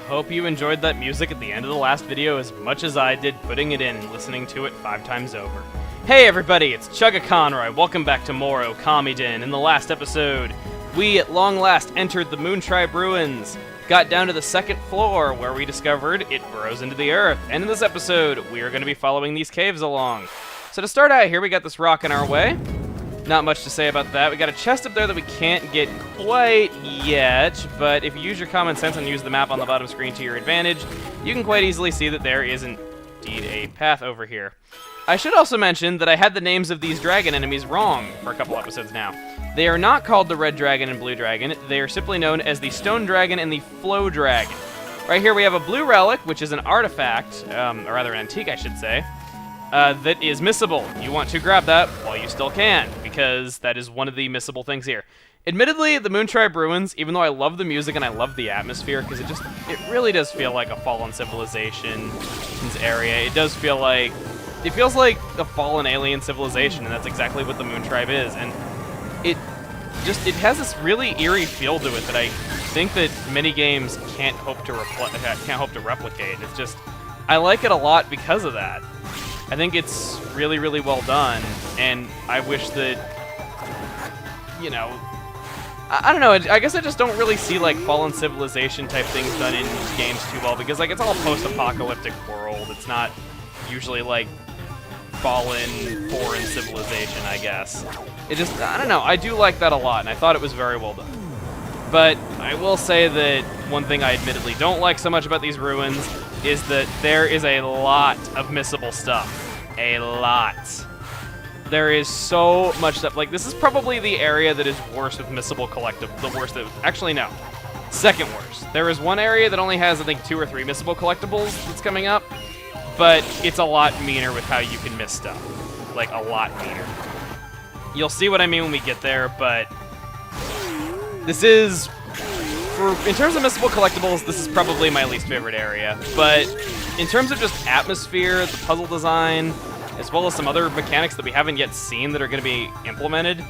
hope you enjoyed that music at the end of the last video as much as I did putting it in, listening to it 5 times over. Hey everybody, it's Chugga Conroy. Welcome back to more Okamiden. In the last episode, we at long last entered the Moon Tribe ruins, got down to the 2nd floor where we discovered it burrows into the earth. And in this episode, we are going to be following these caves along. So to start out here, we got this rock in our way. Not much to say about that. We got a chest up there that we can't get quite yet, but if you use your common sense and use the map on the bottom screen to your advantage, you can quite easily see that there is indeed a path over here. I should also mention that I had the names of these dragon enemies wrong for a couple episodes now. They are not called the Red Dragon and Blue Dragon. They are simply known as the Stone Dragon and the Flow Dragon. Right here we have a blue relic, which is an artifact, or rather an antique, I should say, that is missable. You want to grab that while you still can, because that is one of the missable things here. Admittedly, the Moon Tribe ruins, even though I love the music and I love the atmosphere, because it really does feel like a fallen civilization's area. It does feel like, it feels like a fallen alien civilization, and that's exactly what the Moon Tribe is. And it has this really eerie feel to it that I think that many games can't hope to replicate. It's just, I like it a lot because of that. I think it's really, really well done, and I wish that, you know, I don't know, I guess I just don't really see, like, fallen civilization type things done in games too well, because, like, it's all post-apocalyptic world. It's not usually, like, fallen foreign civilization, I guess. It just, I don't know, I do like that a lot, and I thought it was very well done. But I will say that one thing I admittedly don't like so much about these ruins is that there is a lot of missable stuff. A lot. There is so much stuff. Like, this is probably the area that is worse with missable collectibles. The worst that, actually no, second worst. There is one area that only has, I think, 2 or 3 missable collectibles that's coming up, but it's a lot meaner with how you can miss stuff. Like, a lot meaner. You'll see what I mean when we get there, but this is, in terms of missable collectibles, this is probably my least favorite area. But in terms of just atmosphere, the puzzle design, as well as some other mechanics that we haven't yet seen that are going to be implemented,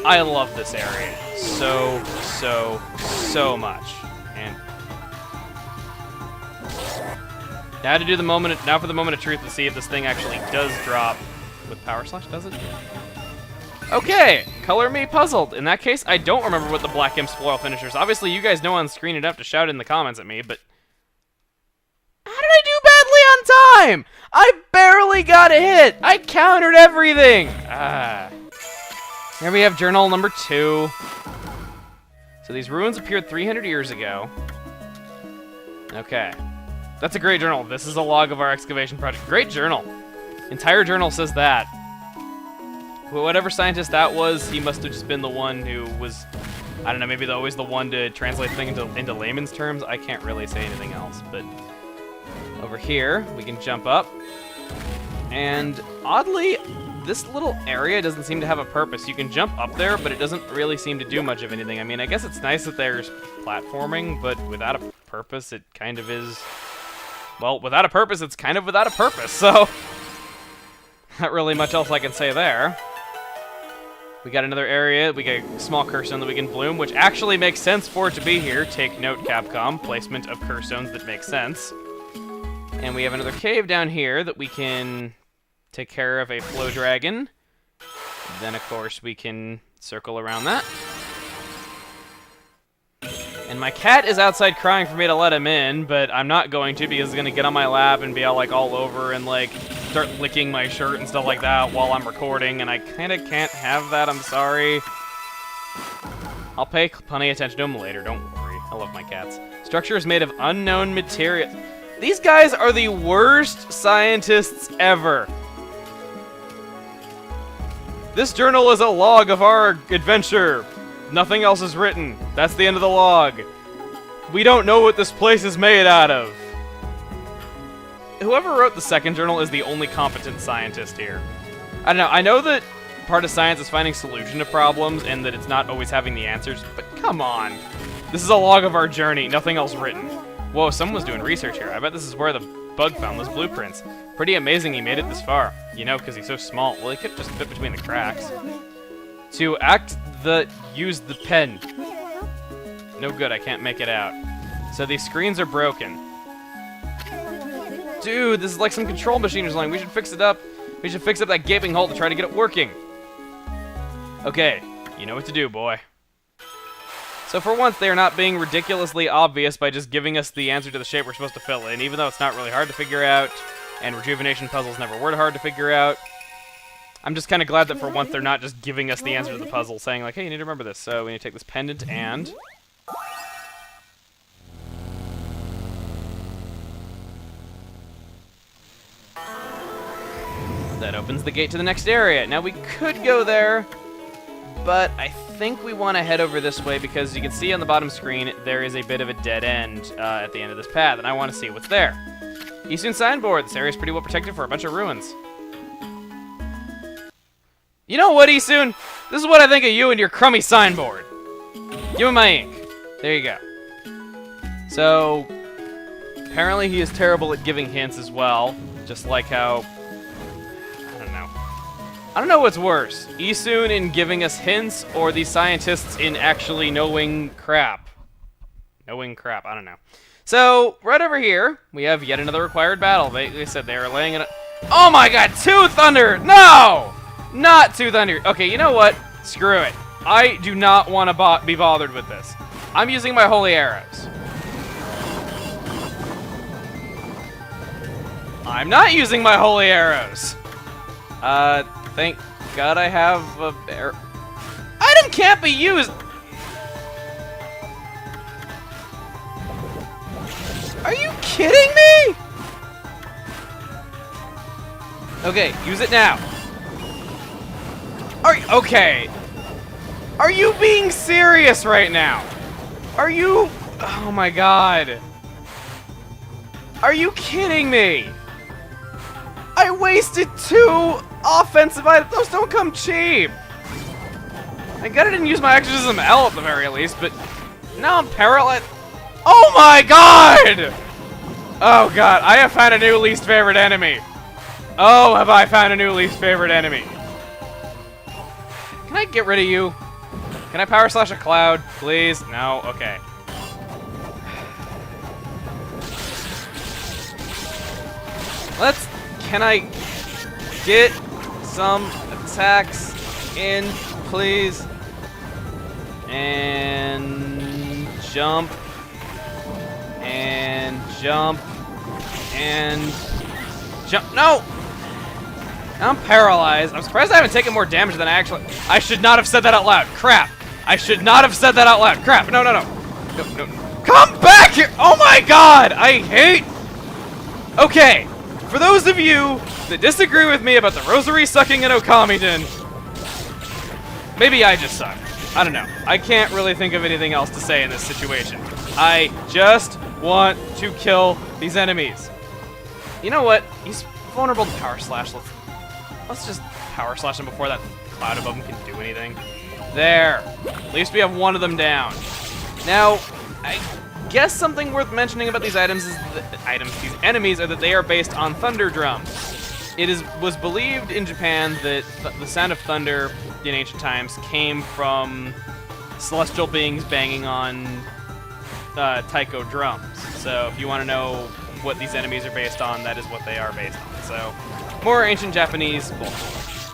I love this area so, so, so much. And now to do the moment, now for the moment of truth to see if this thing actually does drop with Power Slash, does it? Okay, color me puzzled. In that case, I don't remember what the Black Imp spoil finishers. Obviously, you guys know on screen enough to shout in the comments at me, but how did I do badly on time? I barely got a hit. I countered everything. Here we have journal number 2. So these ruins appeared 300 years ago. Okay, that's a great journal. This is a log of our excavation project. Great journal. Entire journal says that. Whatever scientist that was, he must have just been the one who was, I don't know, maybe always the one to translate things into layman's terms. I can't really say anything else, but over here, we can jump up. And oddly, this little area doesn't seem to have a purpose. You can jump up there, but it doesn't really seem to do much of anything. I mean, I guess it's nice that there's platforming, but without a purpose, it kind of is, well, without a purpose, it's kind of without a purpose, so not really much else I can say there. We got another area, we got a small curse stone that we can bloom, which actually makes sense for it to be here. Take note, Capcom, placement of curse stones that makes sense. And we have another cave down here that we can take care of a flow dragon. Then, of course, we can circle around that. And my cat is outside crying for me to let him in, but I'm not going to because he's going to get on my lap and be all, like, all over and, like, start licking my shirt and stuff like that while I'm recording, and I kind of can't have that, I'm sorry. I'll pay plenty of attention to him later, don't worry. I love my cats. Structure is made of unknown material. These guys are the worst scientists ever. This journal is a log of our adventure. Nothing else is written. That's the end of the log. We don't know what this place is made out of. Whoever wrote the second journal is the only competent scientist here. I don't know. I know that part of science is finding solution to problems and that it's not always having the answers, but come on. This is a log of our journey. Nothing else written. Whoa, someone was doing research here. I bet this is where the bug found those blueprints. Pretty amazing he made it this far. You know, because he's so small. Well, he could just fit between the cracks. To use the pen. No good, I can't make it out. So these screens are broken. Dude, this is like some control machine or something. We should fix it up. We should fix up that gaping hole to try to get it working. Okay, you know what to do, boy. So for once, they are not being ridiculously obvious by just giving us the answer to the shape we're supposed to fill in, even though it's not really hard to figure out, and rejuvenation puzzles never were hard to figure out. I'm just kind of glad that for once they're not just giving us the answer to the puzzle, saying like, hey, you need to remember this, so we need to take this pendant and... that opens the gate to the next area. Now we could go there, but I think we want to head over this way because you can see on the bottom screen there is a bit of a dead end at the end of this path, and I want to see what's there. Eastern signboard. This area is pretty well protected for a bunch of ruins. You know what, Eastern? This is what I think of you and your crummy signboard. Give me my ink. There you go. So, apparently he is terrible at giving hints as well, just like how... I don't know what's worse, Isun in giving us hints, or the scientists in actually knowing crap. Knowing crap, I don't know. So, right over here, we have yet another required battle. They said they are laying it... Oh my god, 2 thunder! No! Not 2 thunder. Okay, you know what? Screw it. I do not want to be bothered with this. I'm using my holy arrows. I'm not using my holy arrows. Thank God I have a bear. Item can't be used! Are you kidding me? Okay, use it now. Okay. Are you being serious right now? Are you... Oh my god. Are you kidding me? I wasted 2 offensive items. Those don't come cheap. I got I didn't use my exorcism L at the very least, but now I'm paralyzed. Oh my god! Oh god, I have found a new least favorite enemy. Oh, have I found a new least favorite enemy. Can I get rid of you? Can I power slash a cloud, please? No? Okay. Can I get some attacks in, please? And jump. And jump. And jump. No! I'm paralyzed. I'm surprised I haven't taken more damage than I actually... I should not have said that out loud. Crap. I should not have said that out loud. Crap. No, no, no. No, no. Come back here! Oh my god! I hate... Okay. For those of you that disagree with me about the rosary sucking in Okamiden, maybe I just suck. I don't know. I can't really think of anything else to say in this situation. I just want to kill these enemies. You know what? He's vulnerable to power slash. Let's just power slash him before that cloud above him can do anything. There. At least we have one of them down. Now, I guess something worth mentioning about these items is these enemies are that they are based on thunder drums. It was believed in Japan that the sound of thunder in ancient times came from celestial beings banging on taiko drums. So if you want to know what these enemies are based on, that is what they are based on. So more ancient Japanese bullshit.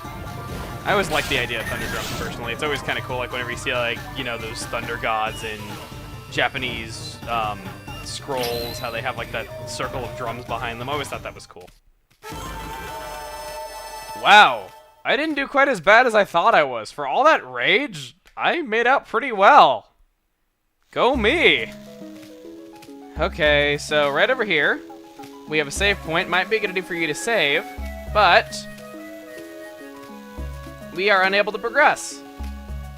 I always like the idea of thunder drums personally. It's always kind of cool, like whenever you see like, you know, those thunder gods in Japanese scrolls, how they have like that circle of drums behind them. I always thought that was cool. Wow, I didn't do quite as bad as I thought I was. For all that rage, I made out pretty well. Go me! Okay, so right over here, we have a save point. Might be a good idea for you to save, but we are unable to progress.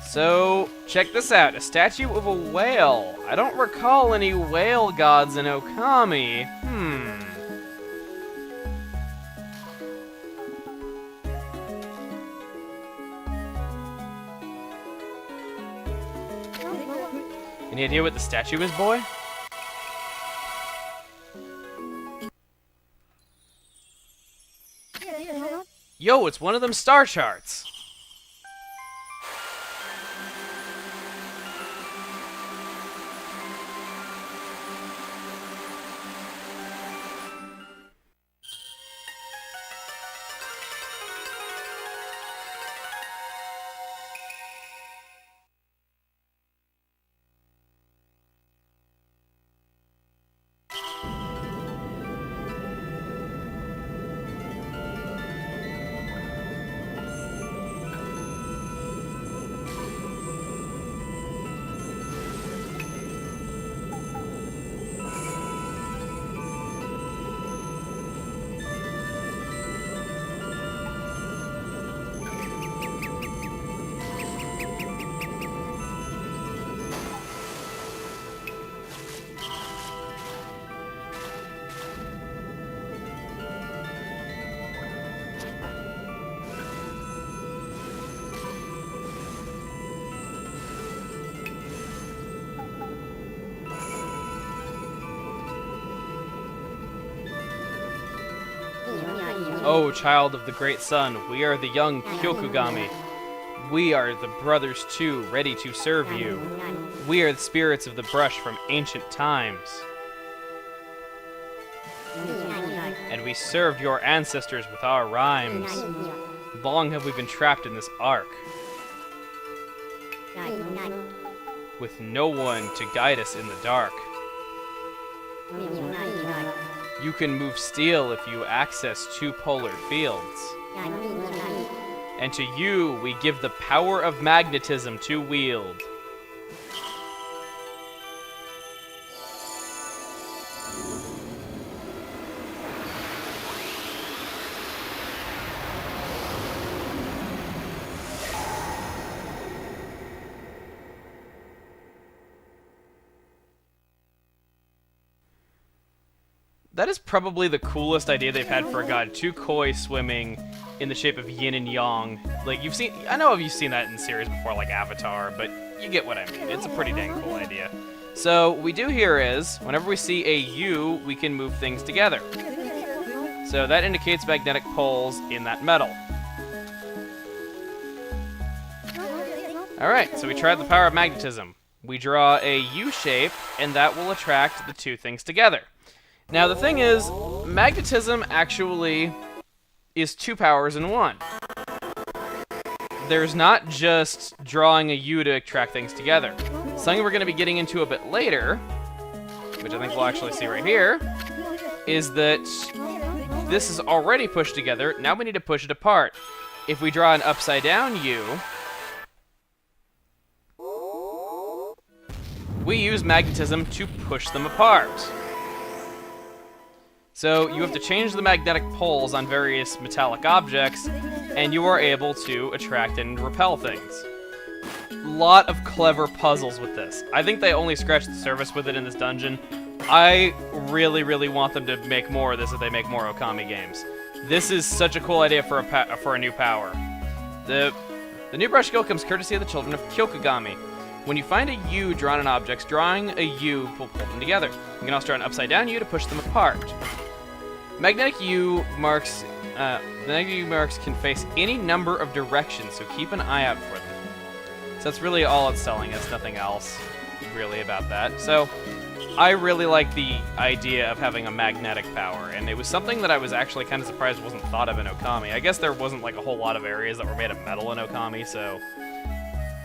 So, check this out. A statue of a whale. I don't recall any whale gods in Okami. Any idea what the statue is, boy? Yo, it's one of them star charts. O child of the great sun, we are the young Kyokugami. We are the brothers too, ready to serve you. We are the spirits of the brush from ancient times. And we served your ancestors with our rhymes. Long have we been trapped in this ark, with no one to guide us in the dark. You can move steel if you access two polar fields. And to you, we give the power of magnetism to wield. That is probably the coolest idea they've had for a god. Two koi swimming in the shape of yin and yang. Like, you've seen... I know you've seen that in series before, like Avatar, but you get what I mean. It's a pretty dang cool idea. So, what we do here is, whenever we see a U, we can move things together. So, that indicates magnetic poles in that metal. Alright, so we tried the power of magnetism. We draw a U shape, and that will attract the two things together. Now, the thing is, magnetism actually is two powers in one. There's not just drawing a U to attract things together. Something we're going to be getting into a bit later, which I think we'll actually see right here, is that this is already pushed together. Now we need to push it apart. If we draw an upside down U, we use magnetism to push them apart. So you have to change the magnetic poles on various metallic objects, and you are able to attract and repel things. Lot of clever puzzles with this. I think they only scratched the surface with it in this dungeon. I really, really want them to make more of this if they make more Okami games. This is such a cool idea for a new power. The new brush skill comes courtesy of the children of Kyokugami. When you find a U drawn on objects, drawing a U will pull them together. You can also draw an upside down U to push them apart. Magnetic U marks can face any number of directions, so keep an eye out for them. So that's really all it's telling us, nothing else really about that. So I really like the idea of having a magnetic power, and it was something that I was actually kind of surprised wasn't thought of in Okami. I guess there wasn't like a whole lot of areas that were made of metal in Okami, so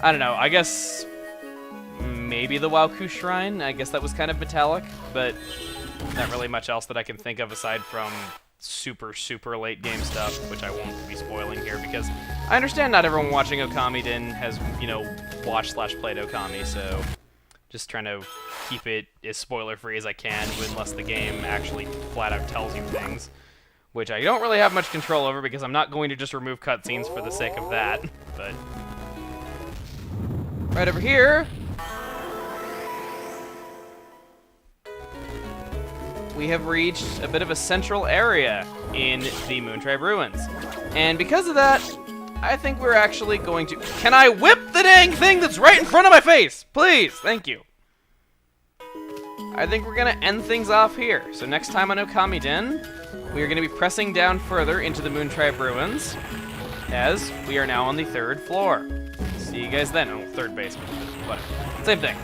I don't know. I guess maybe the Waoku Shrine, I guess that was kind of metallic, but not really much else that I can think of aside from super, super late game stuff, which I won't be spoiling here because I understand not everyone watching Okamiden has, you know, watched/played Okami, so just trying to keep it as spoiler-free as I can unless the game actually flat-out tells you things, which I don't really have much control over because I'm not going to just remove cutscenes for the sake of that, but right over here, we have reached a bit of a central area in the Moontribe Ruins. And because of that, I think we're actually going to... Can I whip the dang thing that's right in front of my face? Please, thank you. I think we're going to end things off here. So next time on Okamiden, we are going to be pressing down further into the Moontribe Ruins, as we are now on the 3rd floor. See you guys then. Oh, 3rd basement. Whatever. Same thing.